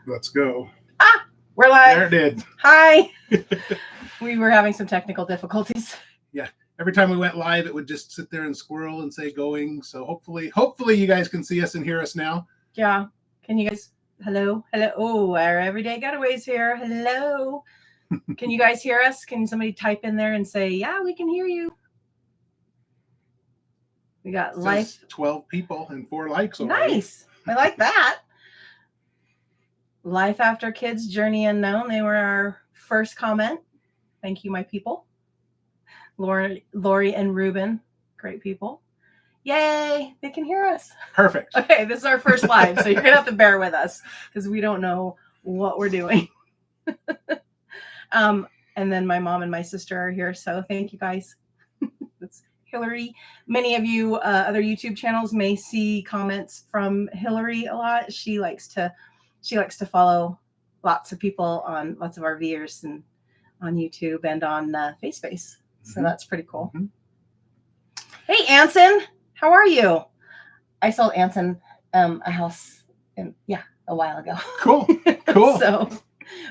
Let's go. Ah, we're live. There it did. Hi. We were having some technical difficulties. Yeah. Every time we went live, it would just sit there and squirrel and say going. So hopefully you guys can see us and hear us now. Yeah. Can you guys, hello? Oh, our everyday getaways here. Hello. Can you guys hear us? Can somebody type in there and say, yeah, we can hear you. We got life. 12 people and 4 likes already. Nice. I like that. Life After Kids, Journey Unknown. They were our first comment. Thank you, my people. Lori and Ruben, great people. Yay, they can hear us. Perfect. Okay, this is our first live, so you're going to have to bear with us because we don't know what we're doing. And then my mom and my sister are here, so thank you guys. That's Hillary. Many of you other YouTube channels may see comments from Hillary a lot. She likes to follow lots of people on lots of RVers and on YouTube and on FaceSpace. So that's pretty cool. Mm-hmm. Hey, Anson, how are you? I sold Anson a house a while ago. Cool. So,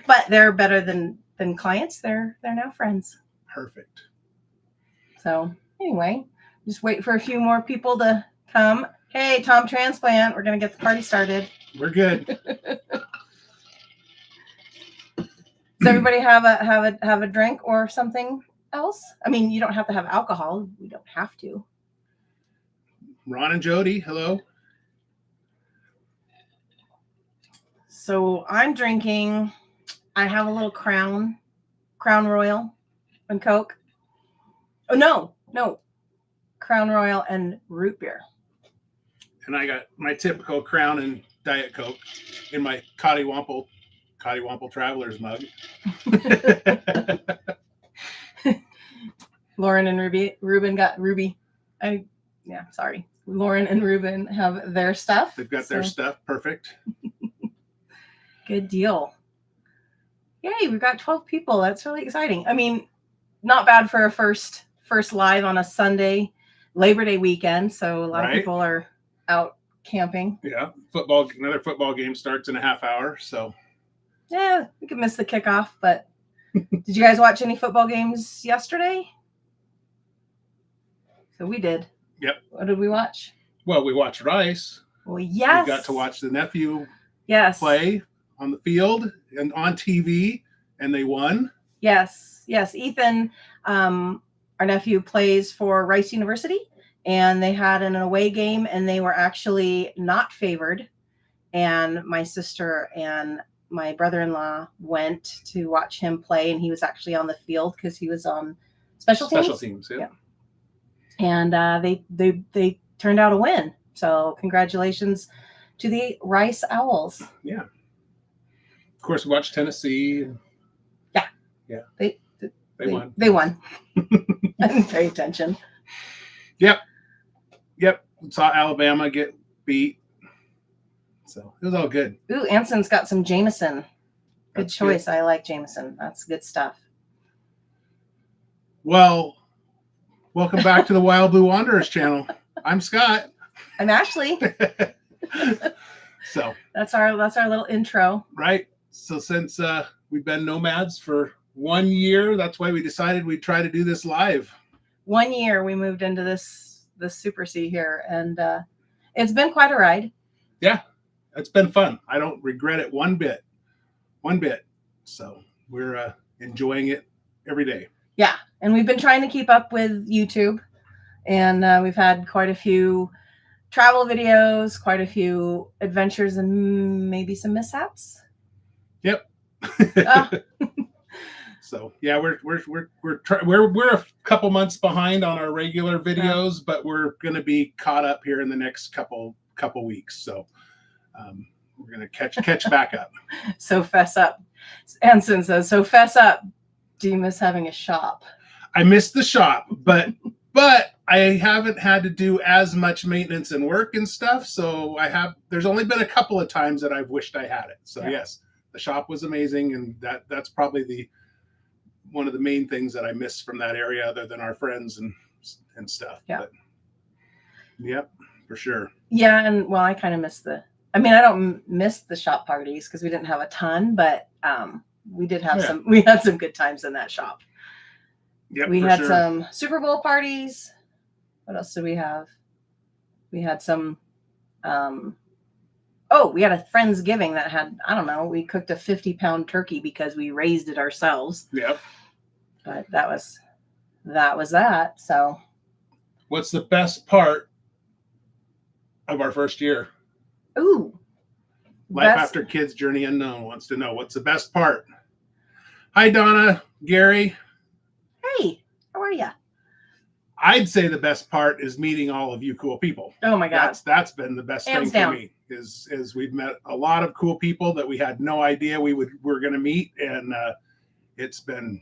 but they're better than clients. They're now friends. Perfect. So anyway, just wait for a few more people to come. Hey, Tom Transplant, we're gonna get the party started. We're good. Does everybody have a drink or something else? I mean, you don't have to have alcohol. We don't have to. Ron and Jody, hello. So I'm drinking. I have a little Crown Royal and Coke. Oh no, Crown Royal and root beer. And I got my typical Crown and Diet Coke in my Cottywomple Traveler's mug. Lauren and Ruben got Ruby. Sorry. Lauren and Ruben have their stuff. They've got their stuff. Perfect. Good deal. Yay, we've got 12 people. That's really exciting. I mean, not bad for a first live on a Sunday, Labor Day weekend. So a lot of people are out camping. Yeah. Another football game starts in a half hour. So yeah, we could miss the kickoff, but did you guys watch any football games yesterday? So we did. Yep. What did we watch? Well, we watched Rice. Well, yes. We got to watch the nephew play on the field and on TV, and they won. Yes. Ethan, our nephew, plays for Rice University, and they had an away game, and they were actually not favored. And my sister and my brother-in-law went to watch him play, and he was actually on the field because he was on special teams. Yeah. And they turned out a win. So congratulations to the Rice Owls. Yeah. Of course, we watched Tennessee. Yeah. They won. They won. I didn't pay attention. Yep. Saw Alabama get beat. So it was all good. Ooh, Anson's got some Jameson. Good choice. Good. I like Jameson. That's good stuff. Well, welcome back to the Wild Blue Wanderers channel. I'm Scott. I'm Ashley. So that's our little intro. Right. So since we've been nomads for 1 year, that's why we decided we'd try to do this live. 1 year we moved into this Super C here, and it's been quite a ride. Yeah, it's been fun. I don't regret it one bit. So we're enjoying it every day. Yeah, and we've been trying to keep up with YouTube, and we've had quite a few travel videos, quite a few adventures, and maybe some mishaps. Yep. So yeah, we're a couple months behind on our regular videos, but we're going to be caught up here in the next couple weeks. So we're going to catch back up. So fess up. Anson says, so fess up. Do you miss having a shop? I miss the shop, but I haven't had to do as much maintenance and work and stuff. So there's only been a couple of times that I've wished I had it. So yes, the shop was amazing. And that's probably one of the main things that I miss from that area, other than our friends and stuff. Yeah. But, yep, for sure. Yeah. And well, I kind of miss the I mean, I don't miss the shop parties because we didn't have a ton, but we did have some. We had some good times in that shop. Yep, we had some Super Bowl parties. What else did we have? We had some. We had a Friendsgiving that had, I don't know, we cooked a 50-pound turkey because we raised it ourselves. Yep. But that was that. So, what's the best part of our first year? Ooh. Life After Kids Journey Unknown wants to know what's the best part. Hi, Donna, Gary. Hey, how are you? I'd say the best part is meeting all of you cool people. Oh my God. That's been the best thing for me is we've met a lot of cool people that we had no idea we're going to meet. And it's been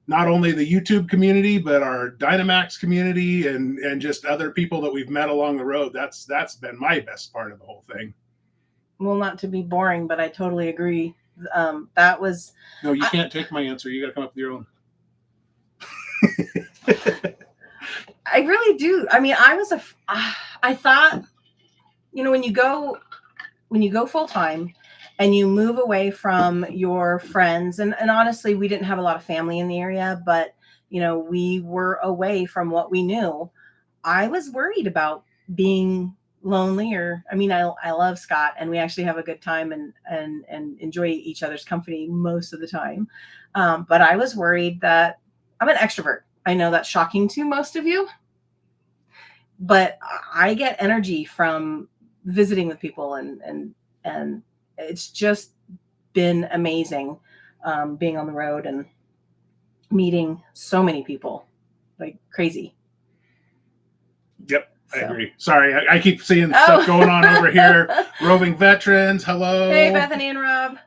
not only the YouTube community, but our Dynamax community and just other people that we've met along the road. That's been my best part of the whole thing. Well, not to be boring, but I totally agree. That was... No, you can't take my answer. You got to come up with your own. I really do. I mean, I thought, when you go full time and you move away from your friends, and honestly, we didn't have a lot of family in the area, but, we were away from what we knew. I was worried about being lonely I love Scott and we actually have a good time and enjoy each other's company most of the time. But I was worried that I'm an extrovert. I know that's shocking to most of you, but I get energy from visiting with people and it's just been amazing being on the road and meeting so many people like crazy. Yep, I agree. Sorry, I keep seeing stuff going on over here. Roving Veterans, hello. Hey, Bethany and Rob.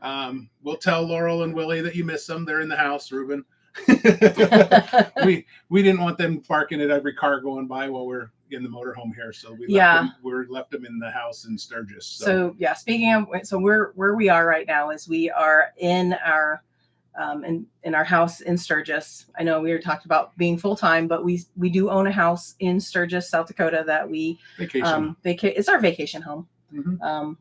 We'll tell Laurel and Willie that you miss them. They're in the house, Ruben. we didn't want them barking at every car going by while we're in the motorhome here, so we left them in the house in Sturgis. So yeah, speaking of, where we are right now is we are in our in our house in Sturgis. I know we were talked about being full time, but we do own a house in Sturgis, South Dakota that we vacation. It's our vacation home. Mm-hmm.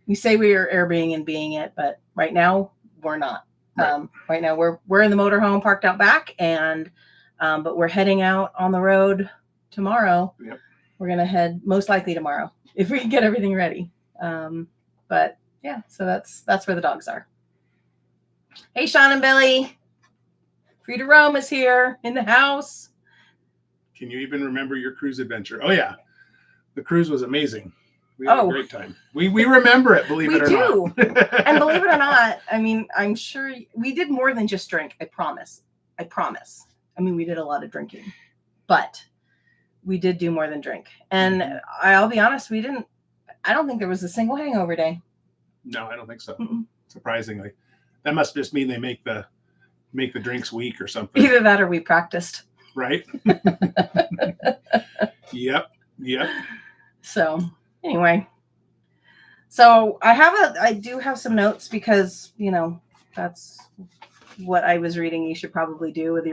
We say we are Airbnb-ing it, but right now we're not. Right. Right now we're in the motorhome parked out back, and but we're heading out on the road tomorrow. Yep. We're gonna head most likely tomorrow if we can get everything ready. But yeah, so that's where the dogs are. Hey, Sean and Billy. Free to Roam is here in the house. Can you even remember your cruise adventure? Oh yeah, the cruise was amazing. We had a great time. We remember it, believe it or not. We do. And believe it or not, I mean, I'm sure we did more than just drink. I promise. I mean, we did a lot of drinking, but we did do more than drink. And I'll be honest, I don't think there was a single hangover day. No, I don't think so. Mm-mm. Surprisingly. That must just mean they make the drinks weak or something. Either that or we practiced. Right? Yep. So anyway, so I do have some notes because, that's what I was reading you should probably do with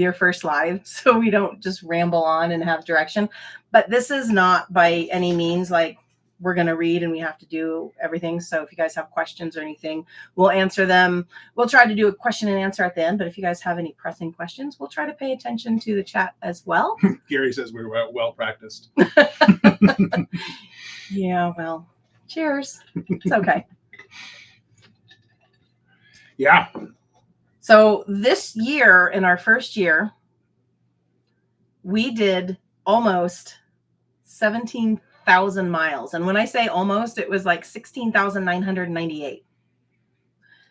your first live, so we don't just ramble on and have direction. But this is not by any means like we're going to read and we have to do everything. So if you guys have questions or anything, we'll answer them. We'll try to do a question and answer at the end. But if you guys have any pressing questions, we'll try to pay attention to the chat as well. Gary says we were well practiced. Yeah, well, cheers. It's okay. Yeah. So this year, in our first year, we did almost 17,000 miles. And when I say almost, it was like 16,998.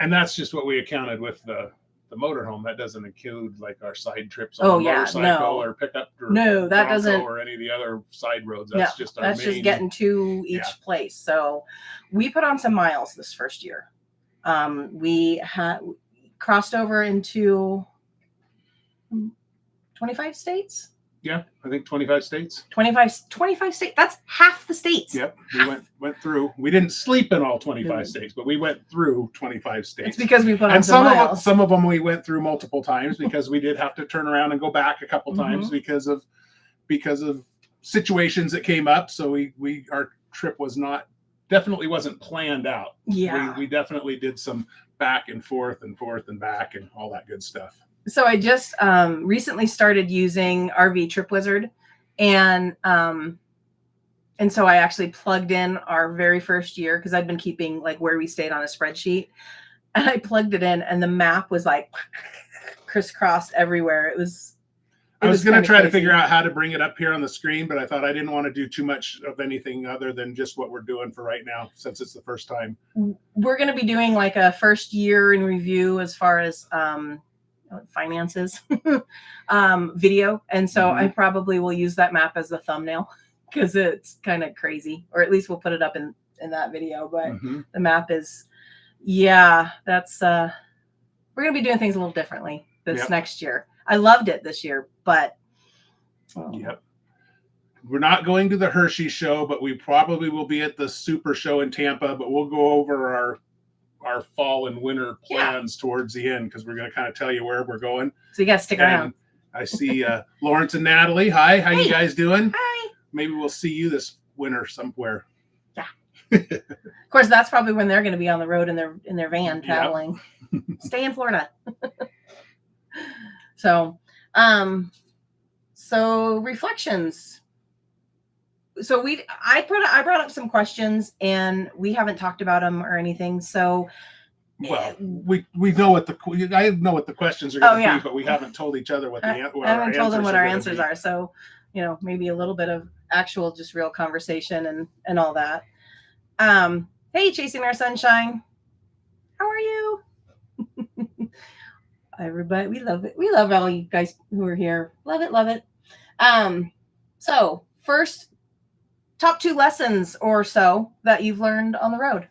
And that's just what we accounted with the motorhome. That doesn't include like our side trips on motorcycle or pickup or that Bronco doesn't, or any of the other side roads. That's just our main. That's just getting to each place. So we put on some miles this first year. We had crossed over into 25 states. Yeah, I think 25 states. 25 states. That's half the states. Yep. We went through. We didn't sleep in all 25 states, but we went through 25 states. It's because we put on some of them we went through multiple times because we did have to turn around and go back a couple times because of situations that came up. So our trip was not definitely wasn't planned out. Yeah. We definitely did some back and forth and back and all that good stuff. So I just recently started using RV Trip Wizard, and so I actually plugged in our very first year, because I'd been keeping like where we stayed on a spreadsheet, and I plugged it in, and the map was like crisscrossed everywhere. I was going to try to figure out how to bring it up here on the screen, but I thought I didn't want to do too much of anything other than just what we're doing for right now, since it's the first time. We're going to be doing like a first year in review as far as finances, video. And so I probably will use that map as the thumbnail, because it's kind of crazy, or at least we'll put it up in that video. But the map is, that's, we're going to be doing things a little differently this next year. I loved it this year, but we're not going to the Hershey show, but we probably will be at the Super Show in Tampa. But we'll go over our fall and winter plans towards the end, because we're going to kind of tell you where we're going. So you got to stick around. I see Lawrence and Natalie. Hi, how you guys doing? Hi. Maybe we'll see you this winter somewhere. Yeah. Of course, that's probably when they're going to be on the road in their van traveling. Stay in Florida. So reflections. So I brought up some questions, and we haven't talked about them or anything. So well, we know what I know what the questions are going to be, but we haven't told each other what I haven't told them what our answers are. So maybe a little bit of actual, just real conversation and all that. Hey, Chasing Our Sunshine, how are you? Everybody, we love it. We love all you guys who are here. Love it. So first, top 2 lessons or so that you've learned on the road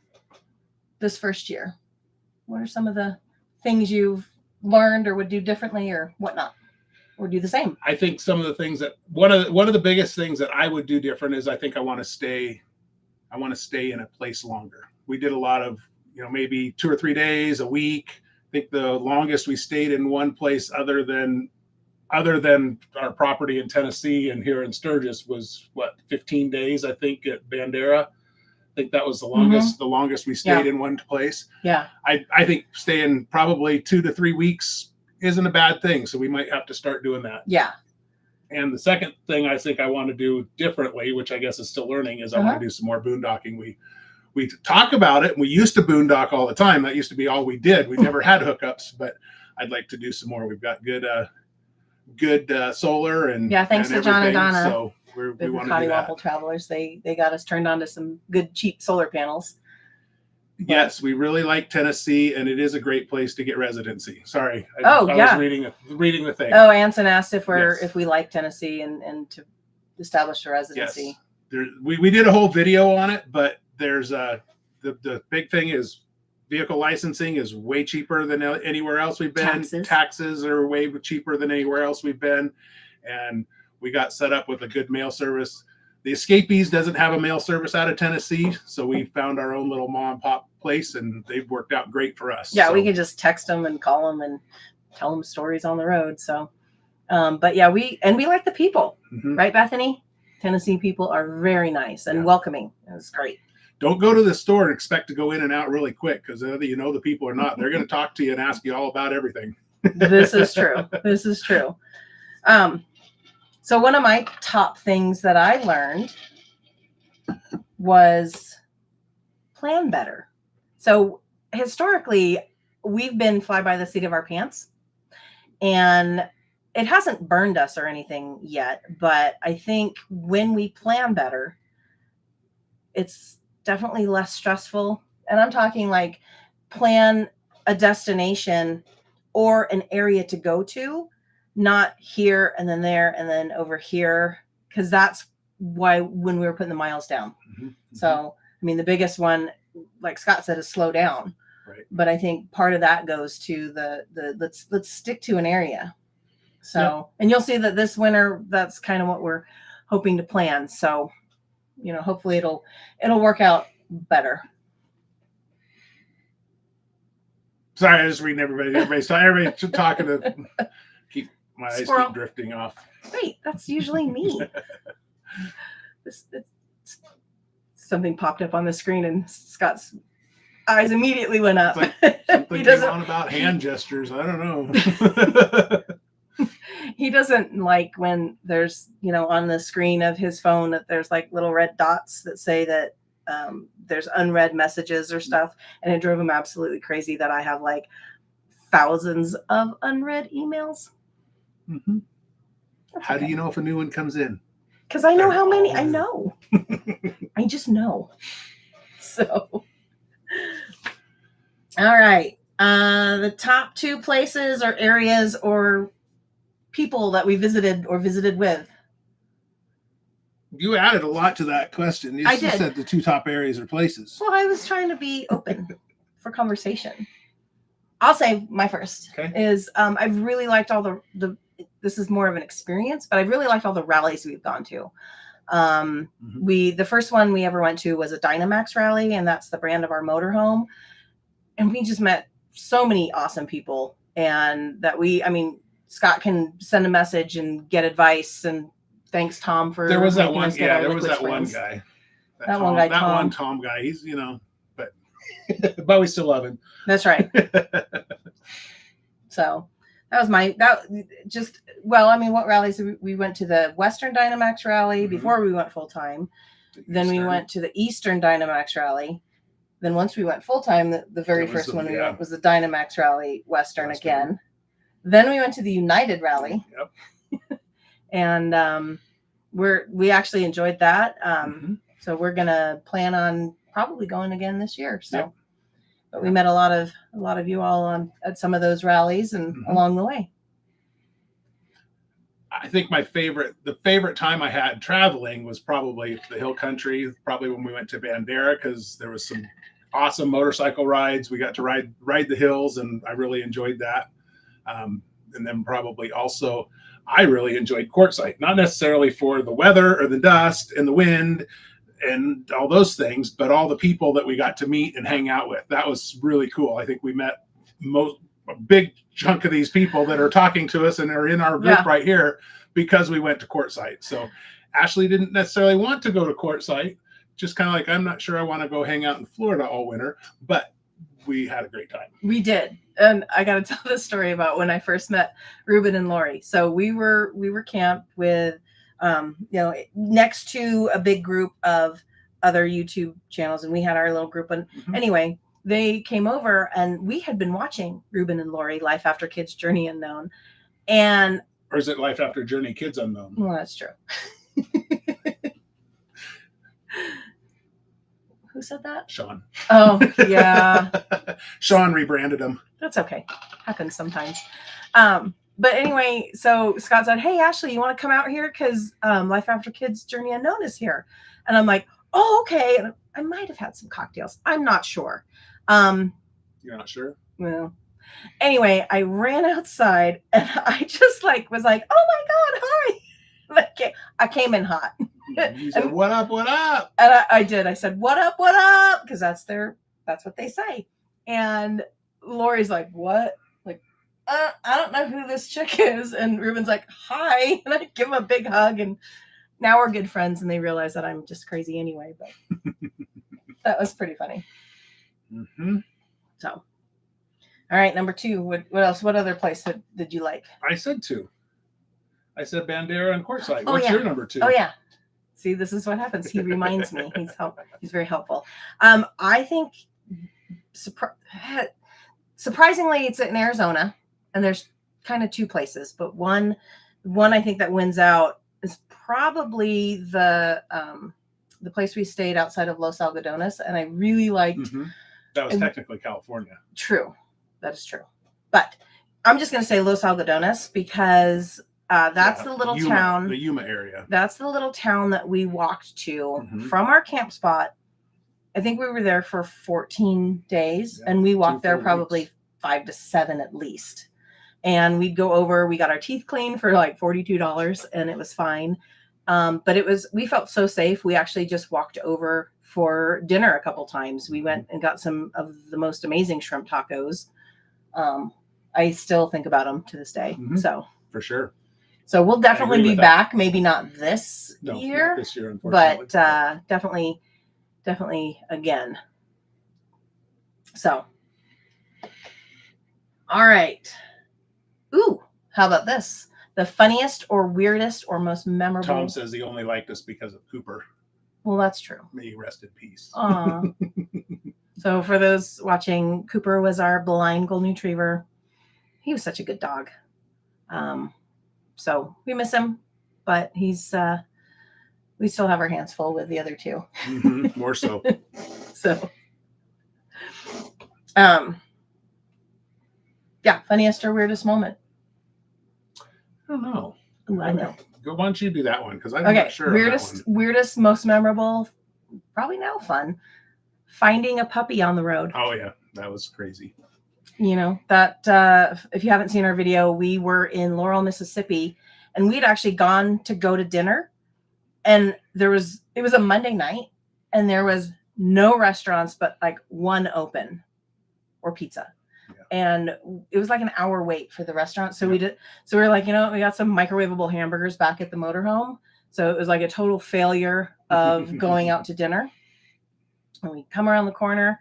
this first year. What are some of the things you've learned or would do differently or whatnot, or do the same? I think some of the things that one of the biggest things that I would do different is I think I want to stay in a place longer. We did a lot of, maybe 2 or 3 days, a week. I think the longest we stayed in one place other than our property in Tennessee and here in Sturgis was 15 days, I think, at Bandera. I think that was the longest we stayed in one place. Yeah. I think staying probably 2 to 3 weeks isn't a bad thing. So we might have to start doing that. Yeah. And the second thing I think I want to do differently, which I guess is still learning, is I want to do some more boondocking. We talk about it, and we used to boondock all the time. That used to be all we did. We never had hookups, but I'd like to do some more. We've got good solar and thanks to John and Donna. So we want to do that. Waffle Travelers, they got us turned on to some good cheap solar panels. Yes, we really like Tennessee, and it is a great place to get residency. Sorry, I was reading the thing. Oh, Anson asked if we like Tennessee and to establish a residency. Yes, we did a whole video on it, but there's the big thing is vehicle licensing is way cheaper than anywhere else we've been. Taxes are way cheaper than anywhere else we've been, and we got set up with a good mail service. The Escapees doesn't have a mail service out of Tennessee, so we found our own little mom and pop place, and they've worked out great for us. Yeah, we can just text them and call them and tell them stories on the road. So, but yeah, we like the people, right, Bethany? Tennessee people are very nice and welcoming. It was great. Don't go to the store and expect to go in and out really quick, because whether you know the people or not, they're going to talk to you and ask you all about everything. This is true. This is true. So one of my top things that I learned was plan better. So historically, we've been fly by the seat of our pants, and it hasn't burned us or anything yet. But I think when we plan better, it's definitely less stressful. And I'm talking like plan a destination or an area to go to, not here and then there and then over here, because that's why when we were putting the miles down. So, I mean, the biggest one, like Scott said, is slow down. Right. But I think part of that goes to the let's stick to an area. So, and you'll see that this winter, that's kind of what we're hoping to plan. So, hopefully it'll work out better. Sorry, I was reading everybody's talking to keep my eyes keep drifting off. Wait, that's usually me. something popped up on the screen, and Scott's eyes immediately went up. Something He came doesn't. on about hand gestures. I don't know. He doesn't like when there's, on the screen of his phone that there's like little red dots that say that there's unread messages or stuff. And it drove him absolutely crazy that I have like thousands of unread emails. Mm-hmm. How do you know if a new one comes in? Because I know how many. I know. I just know. So, all right. The top 2 places or areas or people that we visited or visited with. You added a lot to that question. You just said the 2 top areas or places. Well, I was trying to be open for conversation. I'll say my first is I've really liked all the this is more of an experience, but I've really liked all the rallies we've gone to. The first one we ever went to was a Dynamax rally, and that's the brand of our motorhome. And we just met so many awesome people, and that Scott can send a message and get advice, and thanks Tom for there was that one one guy. That one Tom guy. He's but we still love him. That's right. So that was what rallies we went to? The Western Dynamax rally before we went full time. Then we went to the Eastern Dynamax rally. Then once we went full time, the very first one we went was the Dynamax rally Western again. Then we went to the United rally. Yep. And we actually enjoyed that. So we're gonna plan on probably going again this year. So. Yep. But we met a lot of you all at some of those rallies and along the way. I think the favorite time I had traveling was probably the hill country, probably when we went to Bandera, because there was some awesome motorcycle rides. We got to ride the hills, and I really enjoyed that. And then probably also, I really enjoyed Quartzsite, not necessarily for the weather or the dust and the wind and all those things, but all the people that we got to meet and hang out with. That was really cool. I think we met a big chunk of these people that are talking to us and are in our group right here because we went to Quartzsite. So Ashley didn't necessarily want to go to Quartzsite, just kind of like, I'm not sure I want to go hang out in Florida all winter, but we had a great time. We did. And I got to tell this story about when I first met Ruben and Lori. So we were camped with, next to a big group of other YouTube channels, and we had our little group. And anyway, they came over, and we had been watching Ruben and Lori Life After Kids Journey Unknown. Or is it Life After Journey Kids Unknown? Well, that's true. Who said that? Sean. Oh, yeah. Sean rebranded them. That's okay. Happens sometimes. But anyway, so Scott said, "Hey, Ashley, you want to come out here? Because Life After Kids Journey Unknown is here." And I'm like, "Oh, okay." And I might have had some cocktails. I'm not sure. You're not sure? Well, anyway, I ran outside, and I just was like, "Oh my God, hi." I came in hot. You said, "What up, what up?" And I did. I said, "What up, what up?" Because that's what they say. And Lori's like, "What?" I don't know who this chick is. And Ruben's like, "Hi." And I give him a big hug, and now we're good friends, and they realize that I'm just crazy anyway, but that was pretty funny. So, all right, number 2. What else? What other place did you like? I said 2. I said Bandera and Quartzsite. What's your number 2? Oh, yeah. See, this is what happens. He reminds me. He's very helpful. I think surprisingly, it's in Arizona. And there's kind of 2 places, but one I think that wins out is probably the place we stayed outside of Los Algodones, and I really liked. That was technically California. True, that is true. But I'm just going to say Los Algodones because that's the little town, the Yuma area. That's the little town that we walked to from our camp spot. I think we were there for 14 days, and we walked there probably 5 to 7 at least. And we'd go over, we got our teeth cleaned for like $42, and it was fine. But we felt so safe. We actually just walked over for dinner a couple times. We went and got some of the most amazing shrimp tacos. I still think about them to this day. So for sure. So we'll definitely be back. Maybe not this year. Not this year, unfortunately. But definitely definitely again. So, all right. Ooh, how about this? The funniest or weirdest or most memorable. Tom says he only liked us because of Cooper. Well, that's true. May he rest in peace. Aw. So for those watching, Cooper was our blind golden retriever. He was such a good dog. So we miss him, but he's we still have our hands full with the other two. More so. So yeah, funniest or weirdest moment. I don't know. Ooh, I know. Why don't you do that one? Because I'm Okay, not sure. weirdest, most memorable, probably now fun. Finding a puppy on the road. Oh yeah, that was crazy. You know, that if you haven't seen our video, we were in Laurel, Mississippi, and we'd actually gone to go to dinner, and it was a Monday night, and there was no restaurants but like one open or pizza. And it was like an hour wait for the restaurant. So we were like, we got some microwavable hamburgers back at the motorhome. So it was like a total failure of going out to dinner. And we come around the corner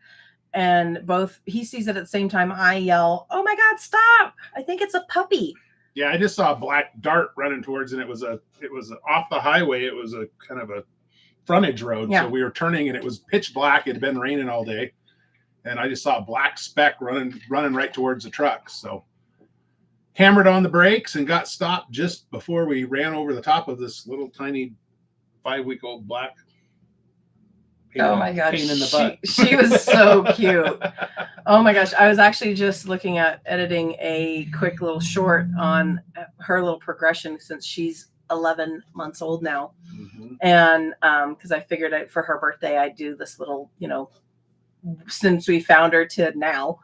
and he sees it at the same time. I yell, "Oh my God, stop. I think it's a puppy." Yeah. I just saw a black dart running towards, and it was off the highway. It was a kind of a frontage road. Yeah. So we were turning and it was pitch black. It had been raining all day. And I just saw a black speck running right towards the truck. So hammered on the brakes and got stopped just before we ran over the top of this little tiny 5-week-old black. Oh my gosh. Pain in the butt. She was so cute. Oh my gosh. I was actually just looking at editing a quick little short on her little progression since she's 11 months old now. And because I figured for her birthday, I'd do this little, since we found her to now.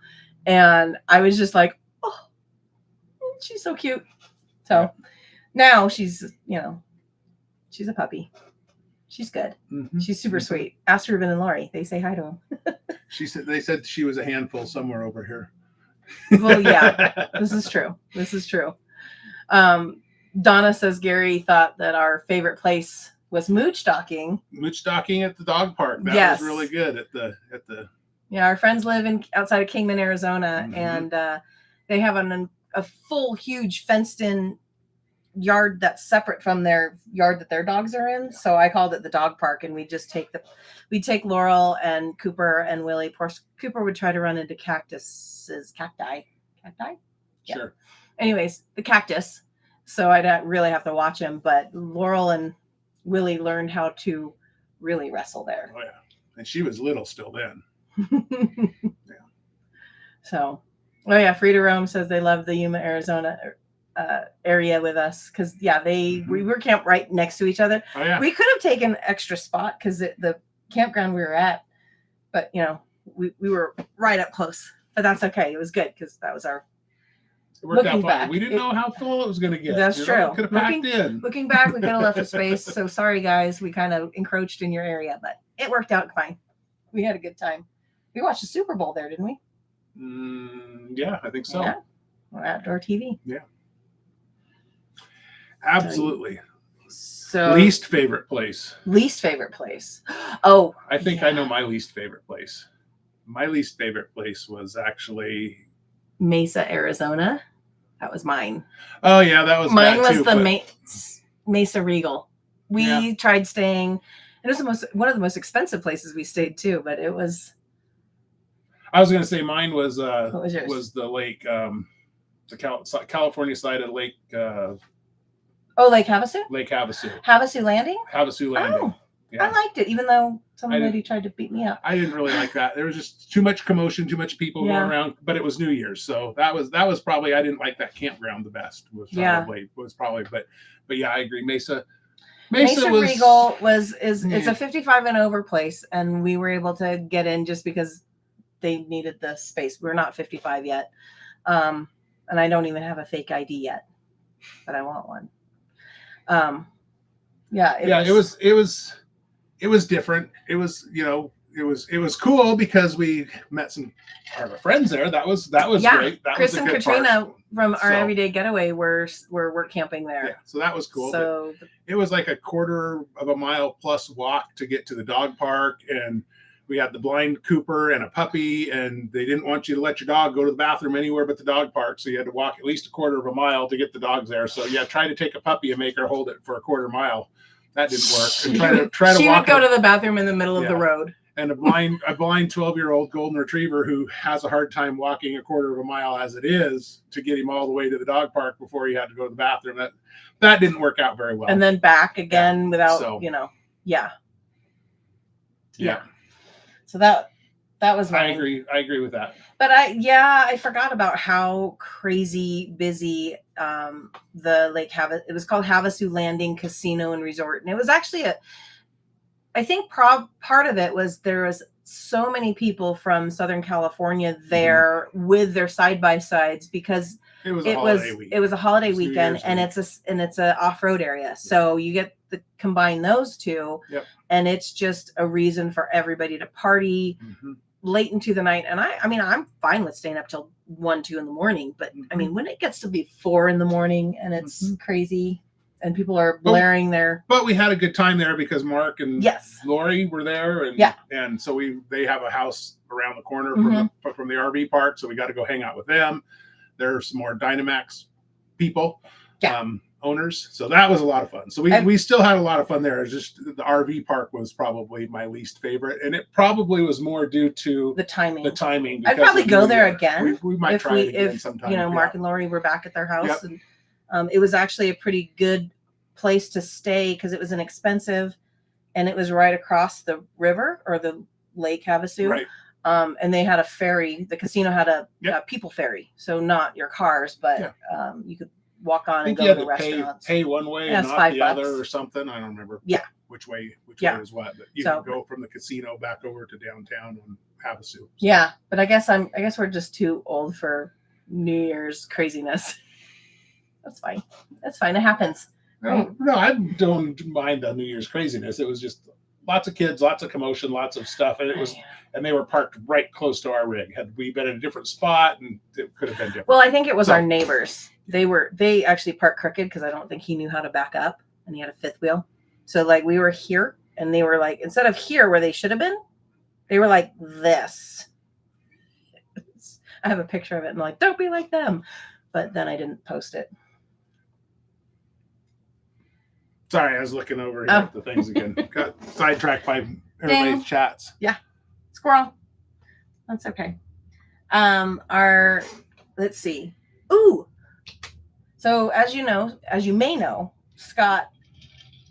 And I was just like, oh, she's so cute. So now she's, she's a puppy. She's good. She's super sweet. Ask Ruben and Lori. They say hi to him. They said she was a handful somewhere over here. Well, yeah, this is true. Donna says Gary thought that our favorite place was mooch docking. Mooch docking at the dog park. That was really good at the. Yeah, our friends live outside of Kingman, Arizona, and they have a full, huge fenced-in yard that's separate from their yard that their dogs are in. So I called it the dog park, and we'd take Laurel and Cooper and Willie. Poor Cooper would try to run into cacti. Yeah. Sure. Anyways, the cactus. So I'd really have to watch him, but Laurel and Willie learned how to really wrestle there. Oh yeah, and she was little still then. Yeah. So, oh yeah, Frida Rome says they love the Yuma, Arizona area with us because we were camped right next to each other. Oh yeah. We could have taken extra spot because the campground we were at, but we were right up close. But that's okay. It was good because that was our. It worked out fine. We didn't know how full it was going to get. That's true. Could have packed in. Looking back, we could have left a space. So sorry, guys. We kind of encroached in your area, but it worked out fine. We had a good time. We watched the Super Bowl there, didn't we? Yeah, I think so. Yeah. Or outdoor TV. Yeah. Absolutely. So least favorite place. Oh. I think I know my least favorite place. My least favorite place was actually Mesa, Arizona. That was mine. Oh yeah, that was mine. Was the Mesa Regal. We tried staying. It was one of the most expensive places we stayed too, but it was. I was going to say mine was what was yours? Was the lake, the California side of Lake. Lake Havasu. Lake Havasu. Landing. Landing. Oh, yeah. I liked it, even though some lady tried to beat me up. I didn't really like that. There was just too much commotion, too much people going around. But it was New Year's, so that was probably I didn't like that campground the best. But yeah, I agree. Mesa Regal it's a 55 and over place, and we were able to get in just because they needed the space. We're not 55 yet, and I don't even have a fake ID yet, but I want one. It was different. It was it was cool because we met some of our friends there. That was great. That Chris was a and good Katrina part. from our So- Everyday Getaway were work camping there. Yeah, so that was cool. So It was like a quarter of a mile plus walk to get to the dog park, and we had the blind Cooper and a puppy, and they didn't want you to let your dog go to the bathroom anywhere but the dog park, so you had to walk at least a quarter of a mile to get the dogs there. So yeah, try to take a puppy and make her hold it for a quarter mile. That didn't work. And try to she walk would go to the bathroom in the middle of the Yeah. road. And a blind 12-year-old golden retriever who has a hard time walking a quarter of a mile as it is to get him all the way to the dog park before he had to go to the bathroom. That didn't work out very well. And then back again without, So- yeah. yeah. So that was I mine. agree with that. But I forgot about how crazy busy the Lake Havasu. It was called Havasu Landing Casino and Resort, and it was actually I think part of it was there was so many people from Southern California there with their side by sides because It was a holiday week. It was a holiday It's New weekend, Year's and it's a off road area. So you get to combine those two, and it's just a reason for everybody to party late into the night. And I mean, I'm fine with staying up till 1, 2 in the morning, but I mean, when it gets to be 4 in the morning and it's crazy and people are blaring But we had a good time there because Mark and yes, Lori were there, and and so they have a house around the corner from the RV park, so we got to go hang out with them. There's some more Dynamax people, owners, so that was a lot of fun. So we still had a lot of fun there. It's just the RV park was probably my least favorite, and it probably was more due to the timing. I'd probably go there again. We might try it again sometime. Mark and Lori were back at their house, and it was actually a pretty good place to stay because it was inexpensive, and it was right across the river or the Lake Havasu. Right. And they had a ferry. The casino had a people ferry, so not your cars, but you could walk on and go to the restaurants. Pay one way and not the other or something. I don't remember. Which way is what, but you can go from the casino back over to downtown on Havasu. Yeah, but I guess we're just too old for New Year's craziness. That's fine. It happens. No, I don't mind the New Year's craziness. It was just lots of kids, lots of commotion, lots of stuff, and and they were parked right close to our rig. Had we been in a different spot, and it could have been different. Well, I think it was our neighbors. They actually parked crooked because I don't think he knew how to back up, and he had a fifth wheel. So like we were here, and they were like, instead of here where they should have been, they were like this. I have a picture of it, and I'm like, don't be like them. But then I didn't post it. Sorry, I was looking over here at the things again. Got sidetracked by everybody's chats. Yeah, squirrel. That's okay. Let's see. Ooh. So as you may know, Scott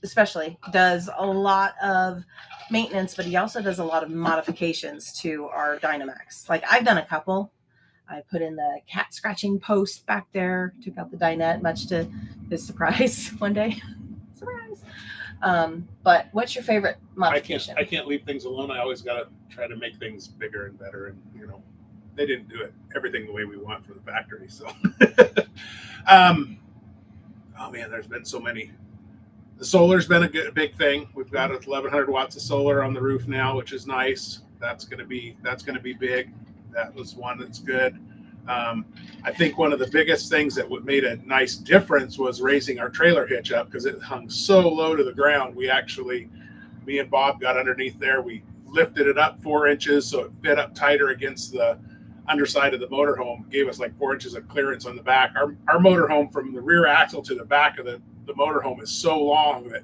especially does a lot of maintenance, but he also does a lot of modifications to our Dynamax. Like I've done a couple. I put in the cat scratching post back there, took out the dinette, much to his surprise one day. Surprise. But what's your favorite modification? I can't leave things alone. I always got to try to make things bigger and better. And, they didn't do everything the way we want for the factory. So, oh man, there's been so many. The solar's been a big thing. We've got 1,100 watts of solar on the roof now, which is nice. That's going to be big. That was one that's good. I think one of the biggest things that made a nice difference was raising our trailer hitch up because it hung so low to the ground. Me and Bob got underneath there. We lifted it up 4 inches so it fit up tighter against the underside of the motorhome. Gave us like 4 inches of clearance on the back. Our motorhome from the rear axle to the back of the motorhome is so long that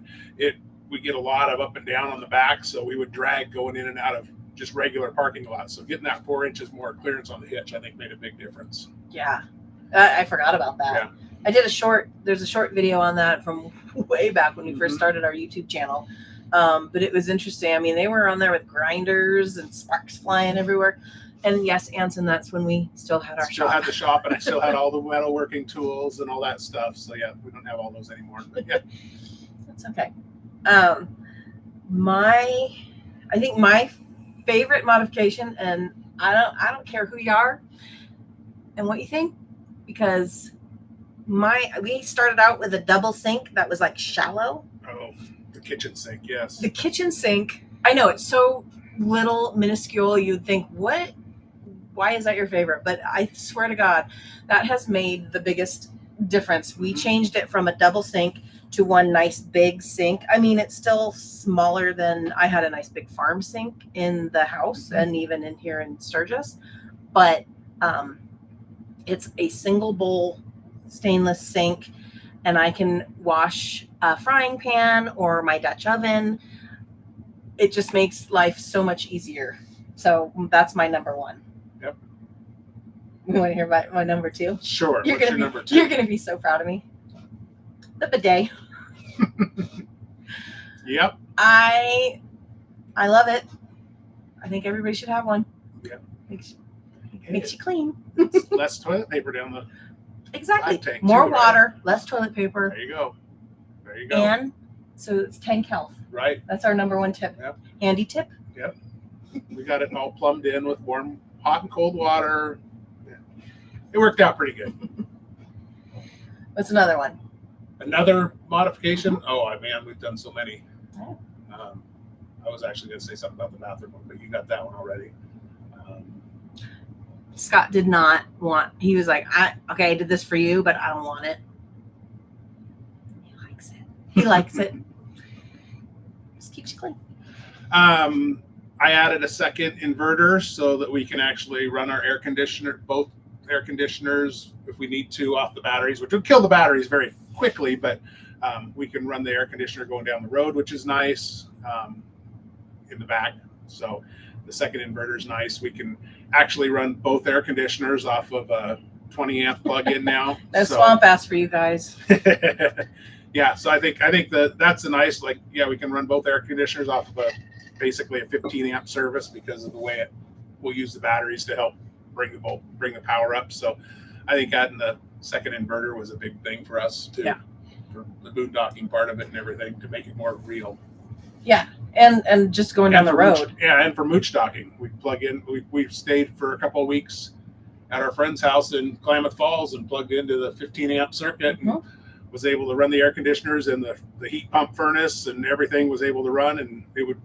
we get a lot of up and down on the back. So we would drag going in and out of just regular parking lots. So getting that 4 inches more clearance on the hitch, I think, made a big difference. Yeah, I forgot about that. Yeah. I did there's a short video on that from way back when we first started our YouTube channel. But it was interesting. I mean, they were on there with grinders and sparks flying everywhere. And yes, Anson, that's when we still had our shop. Still had the shop, and I still had all the metalworking tools and all that stuff. So yeah, we don't have all those anymore. But yeah, that's okay. I think my favorite modification, and I don't care who you are and what you think, because we started out with a double sink that was like shallow. Oh, the kitchen sink, yes. The kitchen sink. I know it's so little minuscule. You'd think, what? Why is that your favorite? But I swear to God, that has made the biggest difference. We changed it from a double sink to one nice big sink. I mean, it's still smaller than I had a nice big farm sink in the house and even in here in Sturgis, but it's a single bowl stainless sink, and I can wash a frying pan or my Dutch oven. It just makes life so much easier. So that's my number one. Yep. You want to hear about my number two? Sure. You're What's gonna your be, number 2? You're gonna be so proud of me. The bidet. Yep. I love it. I think everybody should have one. Yep. Makes you clean. Less toilet paper down the Exactly. tank More too, water, less toilet paper, There you go. There you go. and so it's 10 health. Right. That's our number one tip. Yep. Handy tip. Yep. We got it all plumbed in with warm, hot and cold water. Yeah. It worked out pretty good. What's another one? Another modification. Oh man, we've done so many. Oh. I was actually going to say something about the bathroom one, but you got that one already. Scott did not want. He was like, "I did this for you, but I don't want it." He likes it. He likes it. Just keeps you clean. I added a second inverter so that we can actually run our both air conditioners, if we need to, off the batteries, which would kill the batteries very quickly, but we can run the air conditioner going down the road, which is nice, in the back. So the second inverter is nice. We can actually run both air conditioners off of a 20 amp plug-in now. No swamp ass for you guys. Yeah, so I think that's a nice, we can run both air conditioners off of basically a 15 amp service because of the way we'll use the batteries to help bring the power up. So I think adding the second inverter was a big thing for us too, for the boondocking part of it and everything, to make it more real. Yeah, and just going down the road. And for mooch docking, we plug in. We stayed for a couple of weeks at our friend's house in Klamath Falls and plugged into the 15 amp circuit and was able to run the air conditioners and the heat pump furnace, and everything was able to run, and it would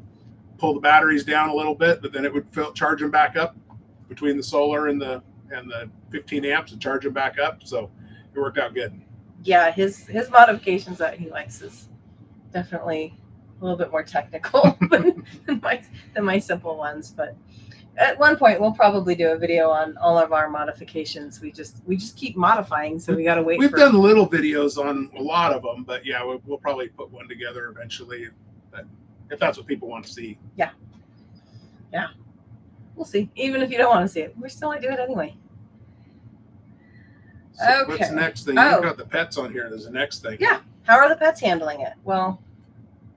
pull the batteries down a little bit, but then it would charge them back up between the solar and the 15 amps and charge them back up. So it worked out good. Yeah, his modifications that he likes is definitely a little bit more technical than my simple ones. But at one point we'll probably do a video on all of our modifications. We just keep modifying, so we got to wait. We've done little videos on a lot of them, but yeah, we'll probably put one together eventually. But if that's what people want to see. Yeah. We'll see. Even if you don't want to see it, we're still going to do it anyway. So Okay. What's the next thing? Oh. You've got the pets on here. There's the next thing. Yeah. How are the pets handling it? Well,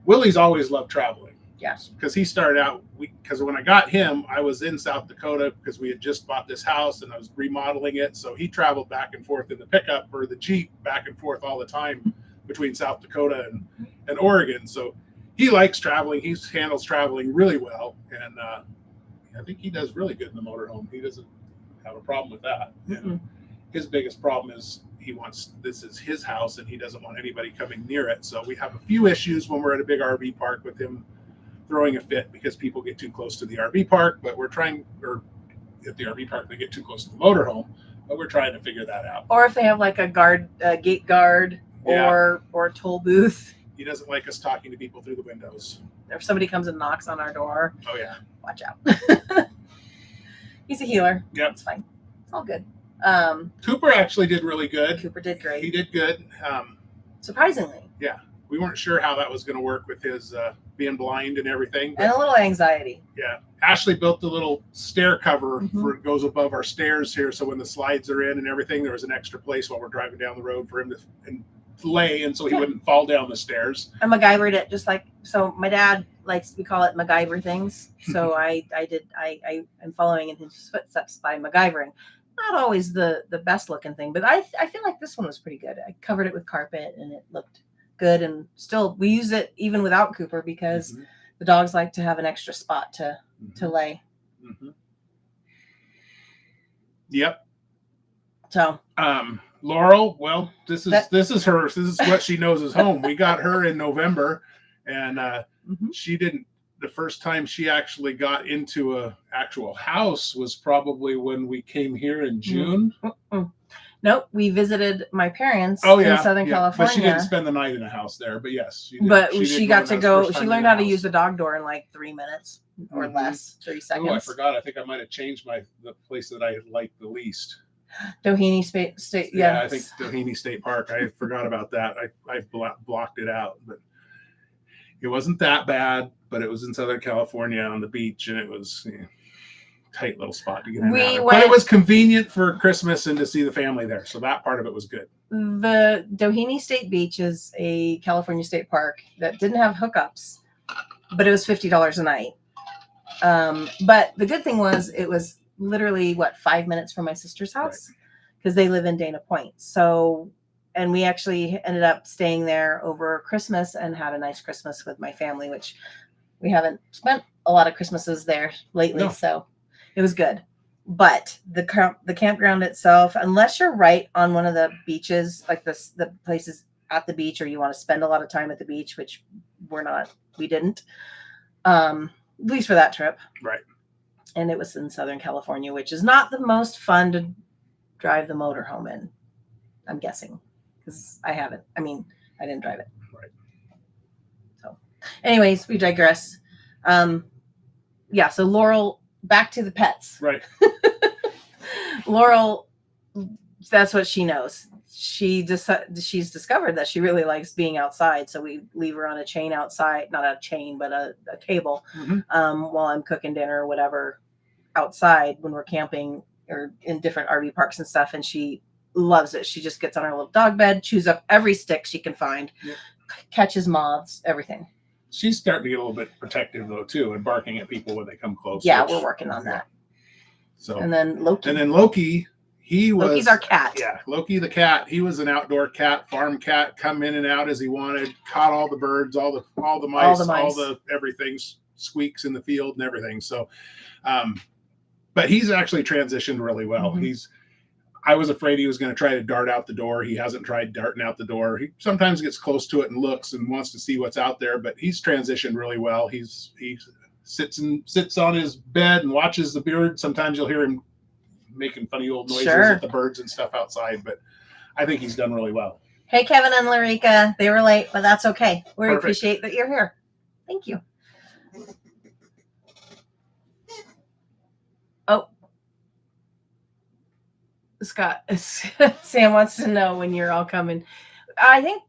Willie's always loved traveling. Yes. Because he started out, because when I got him, I was in South Dakota because we had just bought this house and I was remodeling it. So he traveled back and forth in the pickup or the Jeep back and forth all the time between South Dakota and Oregon. So he likes traveling. He handles traveling really well. And I think he does really good in the motorhome. He doesn't have a problem with that. And his biggest problem is this is his house and he doesn't want anybody coming near it. So we have a few issues when we're at a big RV park with him throwing a fit because people get too close to the RV park, but or at the RV park, they get too close to the motorhome, but we're trying to figure that out. Or if they have like a gate guard or a toll booth. He doesn't like us talking to people through the windows. If somebody comes and knocks on our door, Oh yeah. watch out. He's a healer. Yep. It's fine. It's all good. Cooper actually did really good. Cooper did great. He did good. Surprisingly. We weren't sure how that was going to work with his being blind and everything. And a little anxiety. Yeah. Ashley built the little stair cover for it goes above our stairs here. So when the slides are in and everything, there was an extra place while we're driving down the road for him to lay, and so he wouldn't fall down the stairs. I MacGyvered it so my dad likes, we call it MacGyver things. So I am following in his footsteps by MacGyvering. Not always the best looking thing, but I feel like this one was pretty good. I covered it with carpet and it looked good, and still we use it even without Cooper because the dogs like to have an extra spot to lay. Yep. So Laurel, well, this is hers. This is what she knows is home. We got her in November, and she didn't the first time she actually got into a actual house was probably when we came here in June. Nope, we visited my parents in Southern California. But she didn't spend the night in a house there. But yes, she did. But she got to go. She learned how to use the the dog door in like 3 minutes or less, 30 seconds. Oh, I forgot. I think I might have changed the place that I liked the least. Doheny State. Yeah, I think Doheny State Park. I forgot about that. I blocked it out, but it wasn't that bad. But it was in Southern California on the beach, and it was tight little spot to get in. But it was convenient for Christmas and to see the family there, so that part of it was good. The Doheny State Beach is a California state park that didn't have hookups, but it was $50 a night. But the good thing was it was literally 5 minutes from my sister's house because they live in Dana Point. So, and we actually ended up staying there over Christmas and had a nice Christmas with my family, which we haven't spent a lot of Christmases there lately. No. So it was good. But the campground itself, unless you're right on one of the beaches, like the places at the beach, or you want to spend a lot of time at the beach, which we didn't, at least for that trip. Right. And it was in Southern California, which is not the most fun to drive the motorhome in, I'm guessing, because I haven't. I mean, I didn't drive it. Right. So anyways, we digress. So Laurel, back to the pets. Right. Laurel, that's what she knows. She's discovered that she really likes being outside. So we leave her on a chain outside, not a chain, but a cable, while I'm cooking dinner or whatever outside when we're camping or in different RV parks and stuff. And she loves it. She just gets on her little dog bed, chews up every stick she can find, catches moths, everything. She's starting to get a little bit protective though too, and barking at people when they come close. Yeah, we're working on that. So and then Loki's our cat. Yeah, Loki the cat. He was an outdoor cat, farm cat, come in and out as he wanted, caught all the birds, all the mice, all the everything, squeaks in the field and everything. So, but he's actually transitioned really well. I was afraid he was going to try to dart out the door. He hasn't tried darting out the door. He sometimes gets close to it and looks and wants to see what's out there, but he's transitioned really well. He sits on his bed and watches the birds. Sometimes you'll hear him making funny old noises at the birds and stuff outside, but I think he's done really well. Hey, Kevin and Larika, they were late, but that's okay. We appreciate that you're here. Thank you. Oh, Scott, Sam wants to know when you're all coming. I think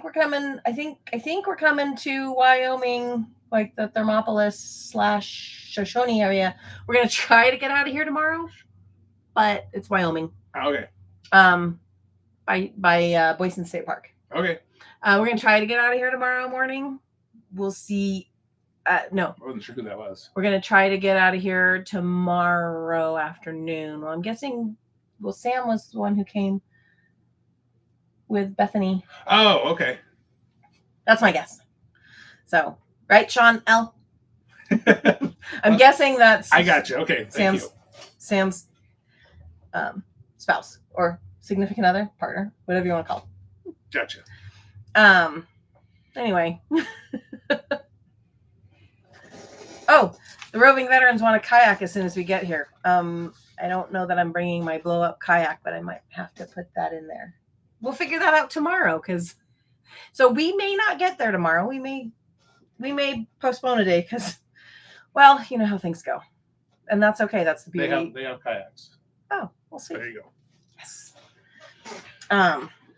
we're coming. I think we're coming to Wyoming, like the Thermopolis / Shoshone area. We're gonna try to get out of here tomorrow, but it's Wyoming. Okay. By Boysen State Park. Okay. We're gonna try to get out of here tomorrow morning. We'll see. No. I wasn't sure who that was. We're gonna try to get out of here tomorrow afternoon. Well, I'm guessing. Well, Sam was the one who came with Bethany. Oh, okay. That's my guess. So, right, Sean L. I'm guessing that's. I got you. Okay. Thank you. Sam's spouse or significant other, partner, whatever you want to call it. Gotcha. Anyway. Oh, the roving veterans want a kayak as soon as we get here. I don't know that I'm bringing my blow up kayak, but I might have to put that in there. We'll figure that out tomorrow so we may not get there tomorrow. We may postpone a day because, well, you know how things go, and that's okay. That's the beauty. They have kayaks. Oh, we'll see. There you go. Yes.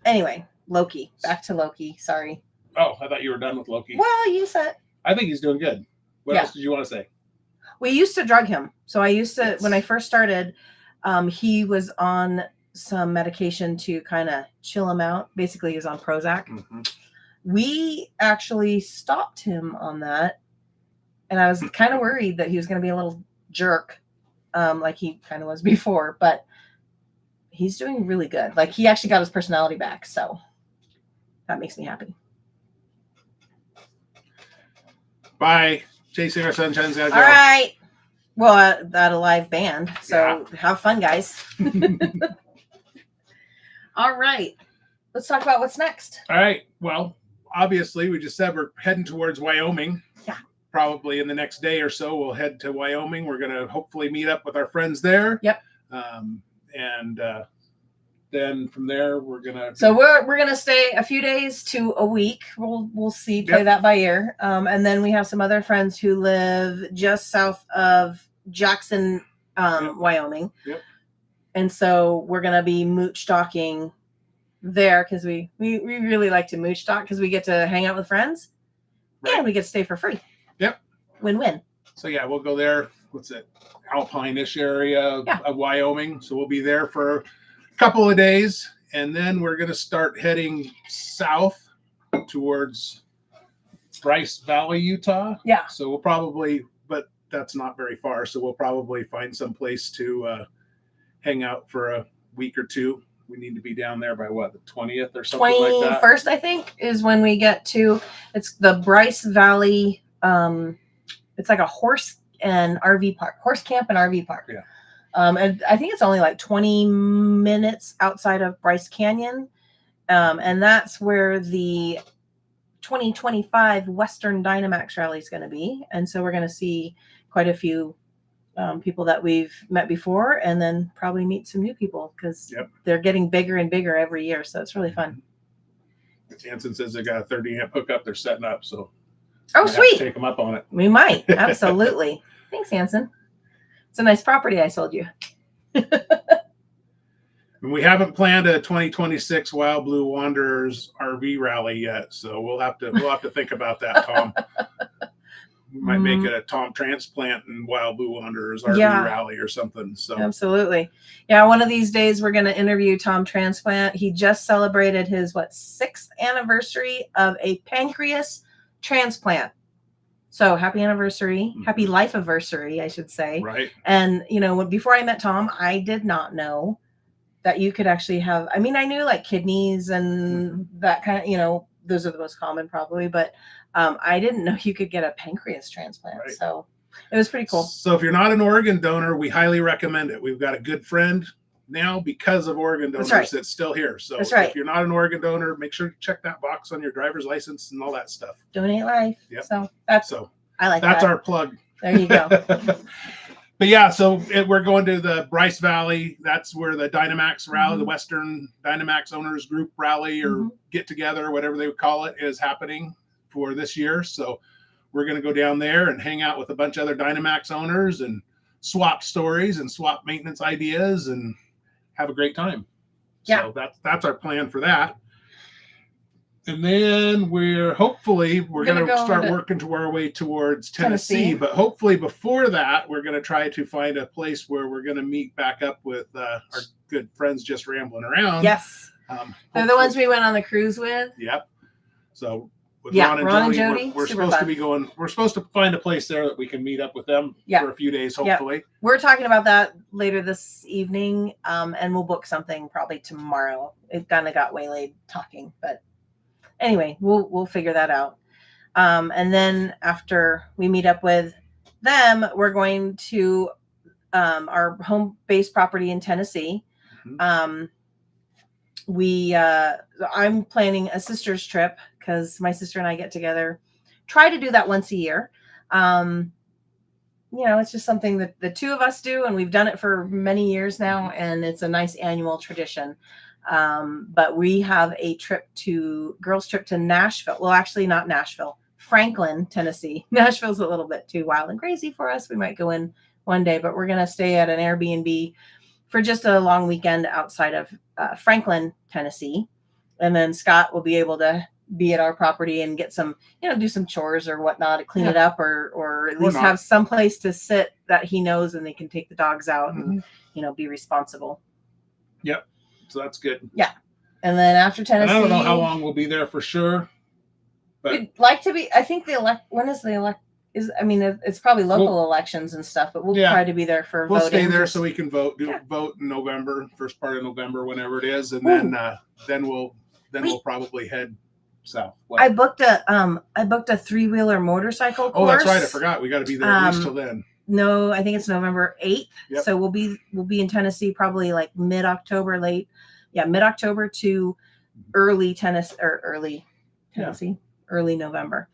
Anyway, Loki. Back to Loki. Sorry. Oh, I thought you were done with Loki. Well, you said. I think he's doing good. What else did you want to say? We used to drug him. So I used to, when I first started, he was on some medication to kind of chill him out. Basically, he was on Prozac. Mm-hmm. We actually stopped him on that. And I was kind of worried that he was going to be a little jerk, like he kind of was before. But he's doing really good. Like, he actually got his personality back. So that makes me happy. Bye. Chasing Our Sunshine's gotta go. All right. Well, that a live band. So have fun, guys. All right. Let's talk about what's next. All right. Well, obviously, we just said we're heading towards Wyoming. Yeah. probably in the next day or so, we'll head to Wyoming. We're going to hopefully meet up with our friends there. Yep. And then from there, we're going to. So we're going to stay a few days to a week. We'll see, play that by ear. And then we have some other friends who live just south of Jackson, Wyoming. Yep. And so we're going to be mooch stalking there because we really like to mooch stalk because we get to hang out with friends and we get to stay for free. Yep. Win-win. So yeah, we'll go there. What's it? Alpine-ish area of Wyoming. So we'll be there for a couple of days, and then we're going to start heading south towards Bryce Valley, Utah. Yeah. So we'll probably, but that's not very far. So we'll probably find some place to hang out for a week or two. We need to be down there by what, the 20th or something like that? 21st, I think, is when we get to, it's the Bryce Valley. It's like a horse and RV park, horse camp and RV park. Yeah. And I think it's only like 20 minutes outside of Bryce Canyon. And that's where the 2025 Western Dynamax rally is going to be. And so we're going to see quite a few people that we've met before, and then probably meet some new people because they're getting bigger and bigger every year. So it's really fun. Hanson says they got a 30 amp hookup they're setting up. So sweet. Take them up on it. We might. Absolutely. Thanks, Hanson. It's a nice property I sold you. And we haven't planned a 2026 Wild Blue Wanderers RV rally yet, so we'll have to think about that, Tom. We might make it a Tom Transplant and Wild Blue Wanderers RV rally or something. So absolutely. Yeah, one of these days we're going to interview Tom Transplant. He just celebrated his 6th anniversary of a pancreas transplant. So happy anniversary, happy life anniversary, I should say. Right. And before I met Tom, I did not know that you could actually have, I mean, I knew like kidneys and that kind of, those are the most common probably, but I didn't know you could get a pancreas transplant. Right. So it was pretty cool. So if you're not an organ donor, we highly recommend it. We've got a good friend now because of organ donors that's still here. So if you're not an organ donor, make sure to check that box on your driver's license and all that stuff. Donate life. Yep. So I like that's our plug. There you go. But yeah, so we're going to the Bryce Valley. That's where the Dynamax rally, the Western Dynamax Owners Group rally or get together, whatever they would call it, is happening for this year. So we're going to go down there and hang out with a bunch of other Dynamax owners and swap stories and swap maintenance ideas and have a great time. Yeah. So that's our plan for that. And then we're going to start working to our way towards Tennessee. But hopefully before that, we're going to try to find a place where we're going to meet back up with our good friends just rambling around. Yes. They're the ones we went on the cruise with. Yep. So with Ron and Jody, we're supposed to be going. We're supposed to find a place there that we can meet up with them for a few days, hopefully. We're talking about that later this evening, and we'll book something probably tomorrow. It kind of got waylaid talking, but anyway, we'll figure that out. And then after we meet up with them, we're going to our home base property in Tennessee. I'm planning a sister's trip because my sister and I get together, try to do that once a year. It's just something that the two of us do, and we've done it for many years now, and it's a nice annual tradition. But we have a girls trip to Nashville. Well, actually not Nashville, Franklin, Tennessee. Nashville's a little bit too wild and crazy for us. We might go in one day, but we're going to stay at an Airbnb for just a long weekend outside of Franklin, Tennessee. And then Scott will be able to be at our property and get some, do some chores or whatnot to clean it up or at least have some place to sit that he knows, and they can take the dogs out and, be responsible. Yep. So that's good. Yeah. And then after Tennessee, and I don't know how long we'll be there for sure, but we'd like to be, I think when is the elect is, I mean, it's probably local elections and stuff, but we'll try to be there for voting. We'll stay there so we can vote in November, first part of November, whenever it is. And then we'll probably head south. What? I booked a 3-wheeler motorcycle course. Oh, that's right. I forgot. We got to be there at least till then. No, I think it's November 8th. Yep. So we'll be in Tennessee probably like mid-October, mid-October to early Tennessee, early November.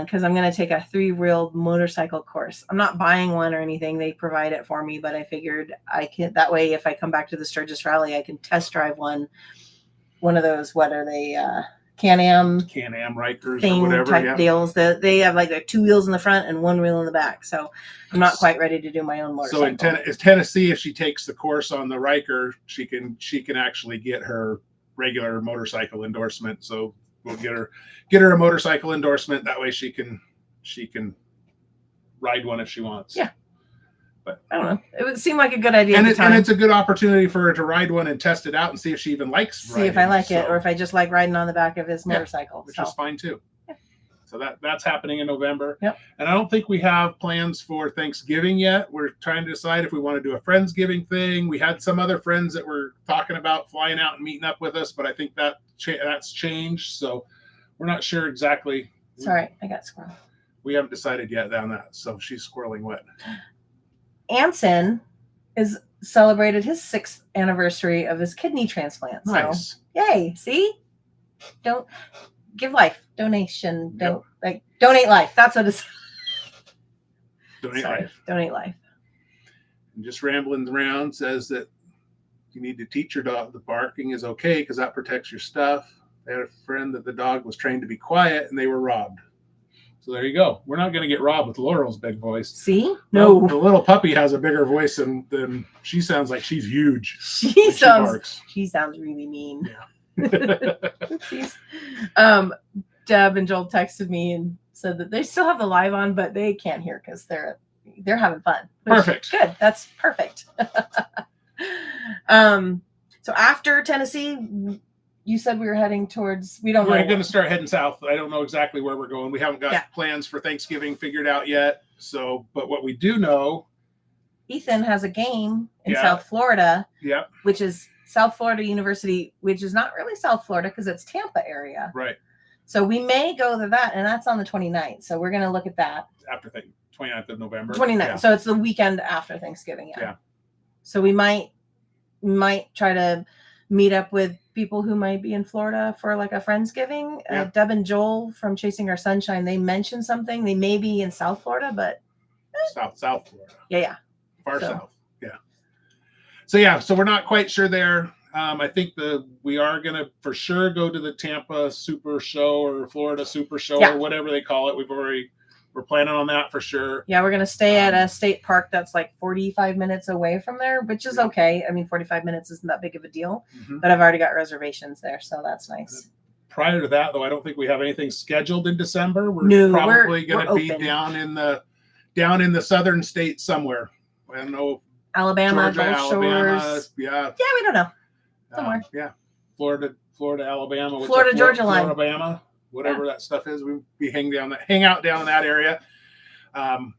because I'm going to take a 3-wheeled motorcycle course. I'm not buying one or anything. They provide it for me, but I figured I can, that way if I come back to the Sturgis Rally, I can test drive one of those, what are they, Can-Am Rikers thing or whatever type deals that they have like 2 wheels in the front and 1 wheel in the back. So I'm not quite ready to do my own motorcycle. So in Tennessee, if she takes the course on the Riker, she can actually get her regular motorcycle endorsement. So we'll get her a motorcycle endorsement. That way she can ride one if she wants. Yeah. But I don't know. It would seem like a good idea. And it's a good opportunity for her to ride one and test it out and see if she even likes riding. See if I like it, or if I just like riding on the back of his motorcycle. Which is fine too. Yeah. So that's happening in November. Yep. And I don't think we have plans for Thanksgiving yet. We're trying to decide if we want to do a Friendsgiving thing. We had some other friends that were talking about flying out and meeting up with us, but I think that's changed. So we're not sure exactly. Sorry, I got squirrel. We haven't decided yet on that. So she's squirreling what? Anson is celebrated his 6th anniversary of his kidney transplant. Nice. So, yay. See? Don't give life. Donation. Donate life. That's what it's. Donate life. Donate life. And just rambling around says that you need to teach your dog the barking is okay because that protects your stuff. They had a friend that the dog was trained to be quiet and they were robbed. So there you go. We're not going to get robbed with Laurel's big voice. See? No. Well, the little puppy has a bigger voice than she sounds like she's huge. She sounds really mean. Yeah. Deb and Joel texted me and said that they still have the live on, but they can't hear because they're having fun. Perfect. Good. That's perfect. So after Tennessee, you said we were heading towards. We're going to start heading south. I don't know exactly where we're going. We haven't got plans for Thanksgiving figured out yet. So, but what we do know, Ethan has a game in South Florida. Yeah. Which is South Florida University, which is not really South Florida because it's Tampa area. Right. So we may go to that, and that's on the 29th. So we're going to look at that. After 29th of November. 29th. Yeah. So it's the weekend after Thanksgiving. Yeah. So we might try to meet up with people who might be in Florida for like a Friendsgiving. Yeah. Deb and Joel from Chasing Our Sunshine, they mentioned something. They may be in South Florida, but South Florida. Yeah. Far south. Yeah. So we're not quite sure there. I think we are going to for sure go to the Tampa Super Show or Florida Super Show or whatever they call it. We're planning on that for sure. Yeah, we're going to stay at a state park that's like 45 minutes away from there, which is okay. I mean, 45 minutes isn't that big of a deal, but I've already got reservations there, so that's nice. Prior to that, though, I don't think we have anything scheduled in December. We're probably going to be down in the southern states somewhere. I don't know. Alabama, Georgia, Gulf Alabama, Shores. Yeah, we don't know. Somewhere. Florida, Alabama. Florida, Georgia line. Alabama. Whatever that stuff is, we hang out down in that area.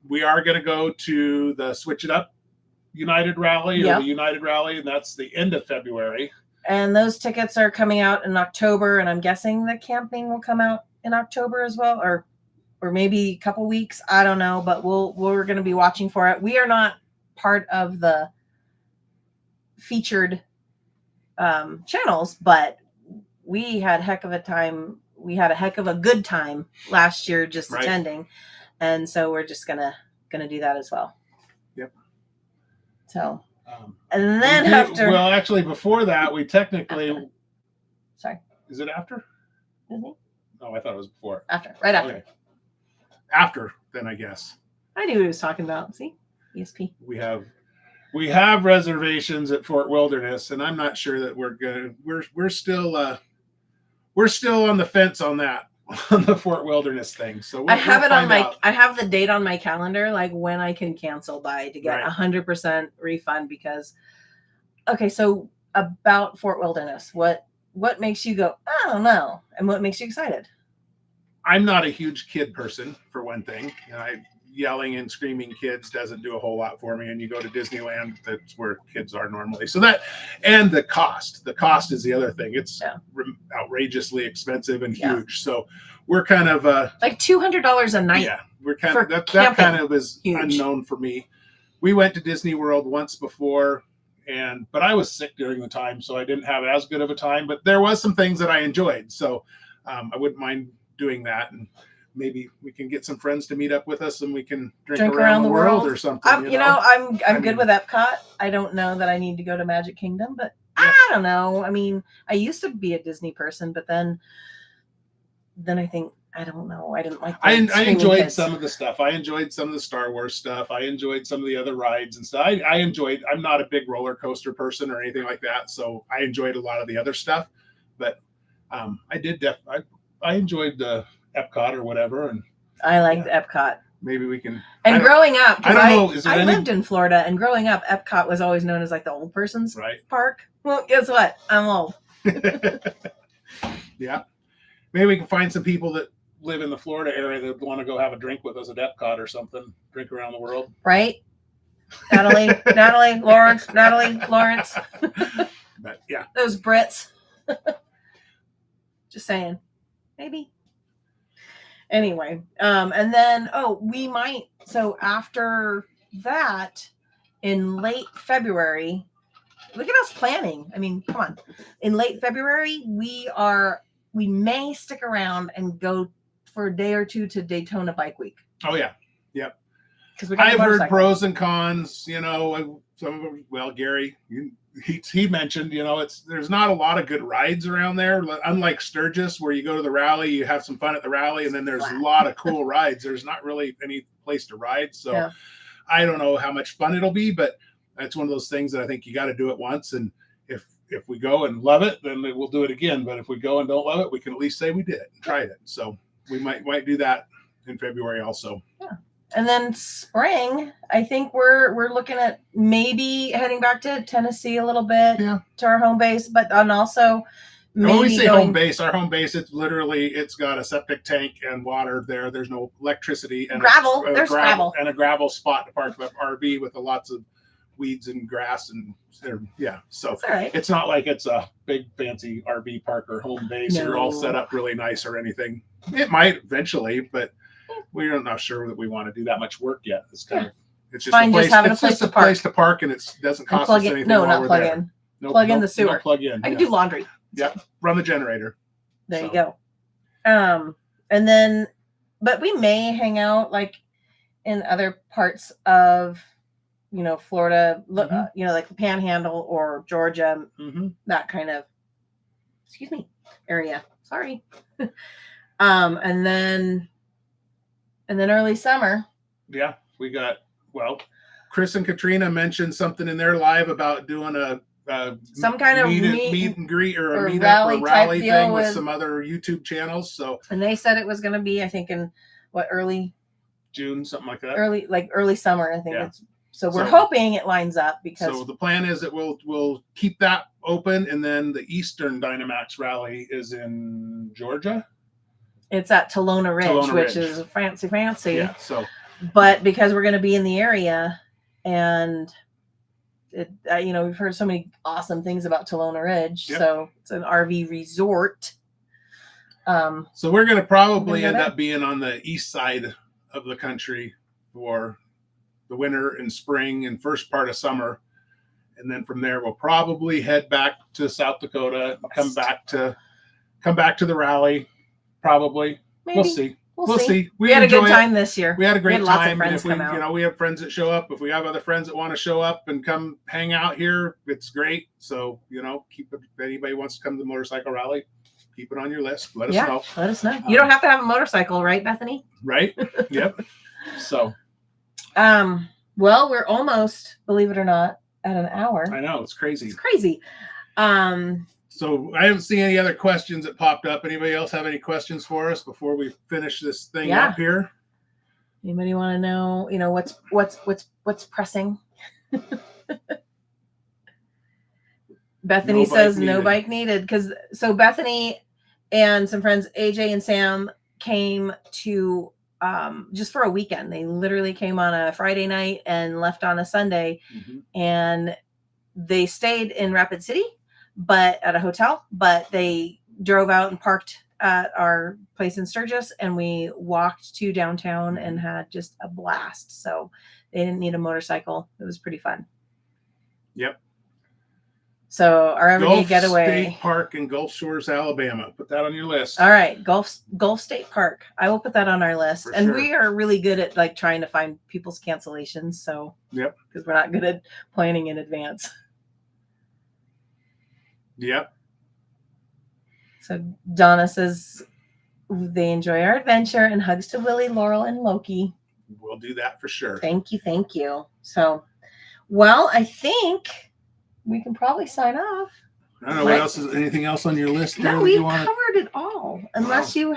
We are going to go to the Switch It Up United Rally or the United Rally, and that's the end of February. And those tickets are coming out in October, and I'm guessing the camping will come out in October as well, or maybe a couple weeks. I don't know, but we're going to be watching for it. We are not part of the featured channels, but we had a heck of a time. We had a heck of a good time last year just attending. And so we're just gonna do that as well. Yep. So and then actually before that we technically Sorry. Is it after? Mm-hmm. Oh, I thought it was before. Right after. Okay. After, then I guess. I knew what he was talking about. See? ESP. We have reservations at Fort Wilderness, and I'm not sure that we're still on the fence on that, on the Fort Wilderness thing. So I have I have the date on my calendar, like when I can cancel by to get 100% refund because, okay, so about Fort Wilderness, what makes you go, I don't know, and what makes you excited? I'm not a huge kid person, for one thing. Yelling and screaming kids doesn't do a whole lot for me. And you go to Disneyland, that's where kids are normally. So that, and the cost is the other thing. It's outrageously expensive and huge. So we're kind of like $200 a night. Yeah, we're kind of that kind of is huge. Unknown for me. We went to Disney World once before, but I was sick during the time, so I didn't have as good of a time. But there was some things that I enjoyed, so I wouldn't mind doing that. And maybe we can get some friends to meet up with us and we can drink Drink around the world or something. I'm good with Epcot. I don't know that I need to go to Magic Kingdom, but yeah. I don't know. I mean, I used to be a Disney person, but then I think, I don't know. I didn't like. I enjoyed some of the stuff. I enjoyed some of the Star Wars stuff. I enjoyed some of the other rides and stuff. I enjoyed. I'm not a big roller coaster person or anything like that, so I enjoyed a lot of the other stuff. But I did. I enjoyed the Epcot or whatever, and I liked Epcot. Maybe we can. And growing up, I don't know. I lived in Florida, and growing up, Epcot was always known as like the old person's park. Well, guess what? I'm old. Yeah. Maybe we can find some people that live in the Florida area that want to go have a drink with us at Epcot or something. Drink around the world. Right? Natalie, Lawrence. But yeah. Those Brits. Just saying. Maybe. Anyway, and then we might. So after that, in late February, look at us planning. I mean, come on. In late February, we may stick around and go for a day or two to Daytona Bike Week. Oh yeah, yep. Because I've heard pros and cons. You know, some of them. Well, Gary, he mentioned, you know, there's not a lot of good rides around there. Unlike Sturgis, where you go to the rally, you have some fun at the rally, and then there's a lot of cool rides. There's not really any place to ride, so yeah. I don't know how much fun it'll be, but that's one of those things that I think you got to do it once, and if we go and love it, then we'll do it again. But if we go and don't love it, we can at least say we did it and tried it. So we might do that in February also. Yeah. And then spring, I think we're looking at maybe heading back to Tennessee a little bit to our home base, but also maybe when we say home base, our home base, it's got a septic tank and water there. There's no electricity and gravel. There's gravel and a gravel spot to park the RV with lots of weeds and grass and so it's not like it's a big fancy RV park or home base. You're all set up really nice or anything. It might eventually, but we're not sure that we want to do that much work yet. It's kind of it's just fine, a place, just having it's a place just to a park. Place to park, and it doesn't cost us anything. No, not plug in. Plug in the sewer. No plug in. I can do laundry. Yep, run the generator. There you go. And then, but we may hang out like in other parts of, Florida, like the Panhandle or Georgia, that kind of, area. Sorry. And then early summer. Yeah, we got, Chris and Katrina mentioned something in their live about doing some kind of meet and greet or a meetup or rally thing with some other YouTube channels. So, and they said it was going to be, I think, in early June, something like that. Early summer, I think. So we're hoping it lines up because. So the plan is that we'll keep that open, and then the Eastern Dynamax rally is in Georgia. It's at Telona Ridge, which is fancy. Yeah. So, but because we're going to be in the area, and it, we've heard so many awesome things about Telona Ridge. Yep. So it's an RV resort. So we're going to probably end up being on the east side of the country for the winter and spring and first part of summer, and then from there we'll probably head back to South Dakota and come back to the rally. Probably. Maybe. We'll see. We had a good time this year. We had a great time. And if we have friends that show up, if we have other friends that want to show up and come hang out here, it's great. So, keep it, if anybody wants to come to the motorcycle rally, keep it on your list. Let us know. Let us know. You don't have to have a motorcycle, right, Bethany? Right. Yep. So, we're almost, believe it or not, at an hour. I know, it's crazy. So I haven't seen any other questions that popped up. Anybody else have any questions for us before we finish this thing up here? Anybody want to know, what's pressing? Bethany says no bike needed. So Bethany and some friends, AJ and Sam, came to just for a weekend. They literally came on a Friday night and left on a Sunday, and they stayed in Rapid City, but at a hotel, but they drove out and parked at our place in Sturgis, and we walked to downtown and had just a blast. So they didn't need a motorcycle. It was pretty fun. Yep. So our everyday Gulf getaway. State Park in Gulf Shores, Alabama. Put that on your list. All right, Gulf State Park. I will put that on our list. For And sure. we are really good at like trying to find people's cancellations. So Yep. Because we're not good at planning in advance. Yep. So Donna says they enjoy our adventure and hugs to Willie, Laurel, and Loki. We'll do that for sure. Thank you. Thank you. So, well, I think we can probably sign off. I don't know what else is anything else on your list. No, we covered it all. Unless you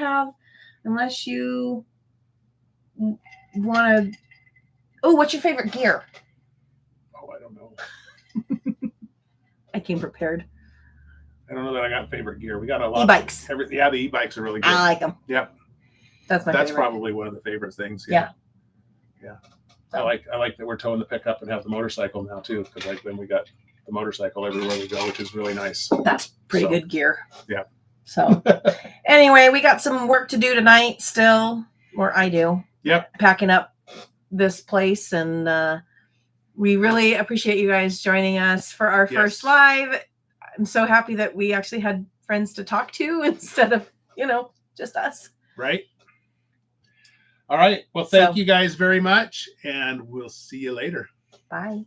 want to. Oh, what's your favorite gear? Oh, I don't know. I came prepared. I don't know that I got favorite gear. We got a lot. E-bikes. Yeah, the e-bikes are really good. I like them. Yep. That's That's probably one of the favorite things. Yeah. Yeah. I like that we're towing the pickup and have the motorcycle now too, because like then we got the motorcycle everywhere we go, which is really nice. That's pretty good gear. Yeah. So anyway, we got some work to do tonight still, or I do. Yep. Packing up this place, and we really appreciate you guys joining us for our first live. I'm so happy that we actually had friends to talk to instead of, just us. Right. All right. Well, thank you guys very much, and we'll see you later. Bye.